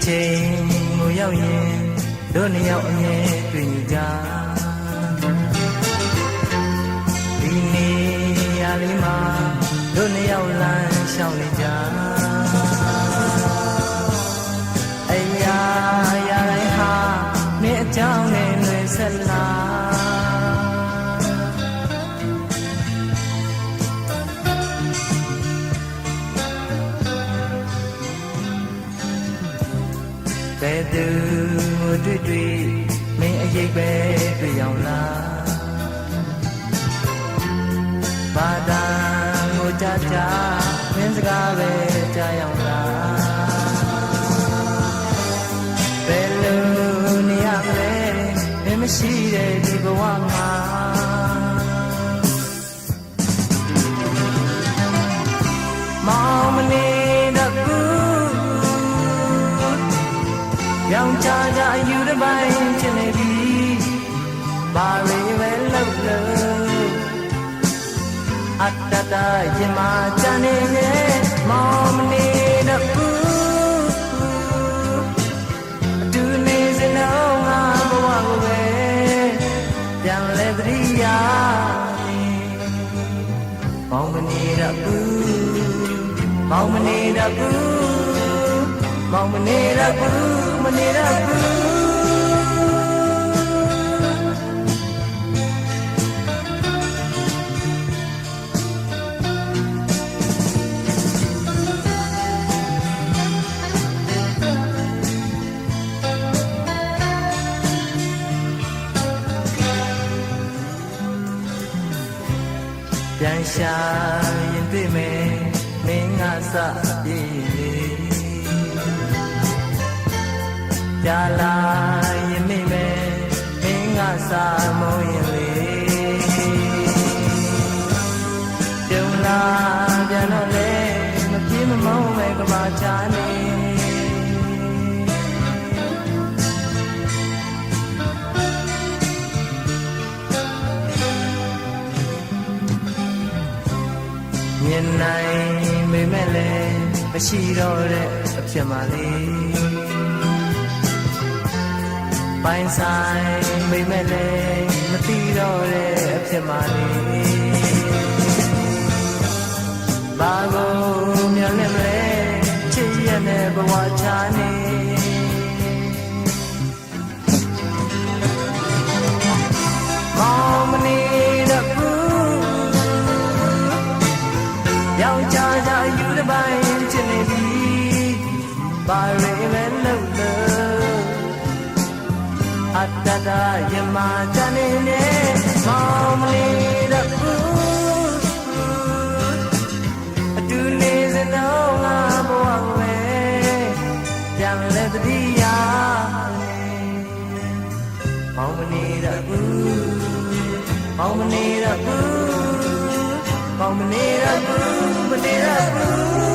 ချိန်ကိုရောက်ရင်တို့နှစ်ယောက်အမြဲတွေ့နေကြဒီနေရာလေးမှာတို့နှစ်ယောက်လမ်းရှောင်နေကြအိမ်ရာရာတိုင်းဟာနေအကြောင်းနဲ့လွယ်ဆက်လာဘယ်သူတွေ့မင်းအရေးပဲတွေ့ရောက်လာဘာသာကိုကြမင်းစကားပဲကြားရောက်လာဘယ်လိုနေရမလဲမင်းမရှိတဲ့ဒီဘဝမှာမောင်မနေတော့ရောင်ချကြအယူတစ်ပိုင်းချင်နေပြီဘာတွေပဲလုပ်လို့အတ္တတရင်မာချန်နေလေမောင်မနေတော့အတူနေစလုံးငါဘဝကိုပဲပြန်လဲသတိရမောင်မနေတော့မောင်မနေတော့မောင်မနေတော့မနေတော့ပြန်ရှာရင်တွေ့မယ်မင်းငါစပြေးလေကြာလာရင်မိမယ်မင်းငါစာမုံရင်လေကြုံလာပြန်တော့လေမပြေမမောင်းပဲကဘာချာနေမြင်နိုင်မိမဲ့လေမရှိတော့တဲ့အဖြစ်မှလေးပိုင်ဆိုင်မိမဲ့လေမသိတော့တဲ့အဖြစ်မှလေးဘာကိုမျောလင့်မလဲချစ်ရတဲ့ဘဝချာနေမောင်မနေတော့ရောင်ချကြယူတစ်ပိုင်းချင်နေပြီဘာတွေပဲလုပ်လို့အတ္တတယမချန်နေနေမောင်မနေတော့အတူနေစလုံးငါဘဝပဲပြန်လဲတတိယမောင်မနေတော့မောင်မနေတော့မောင်မနေတော့မနေတော့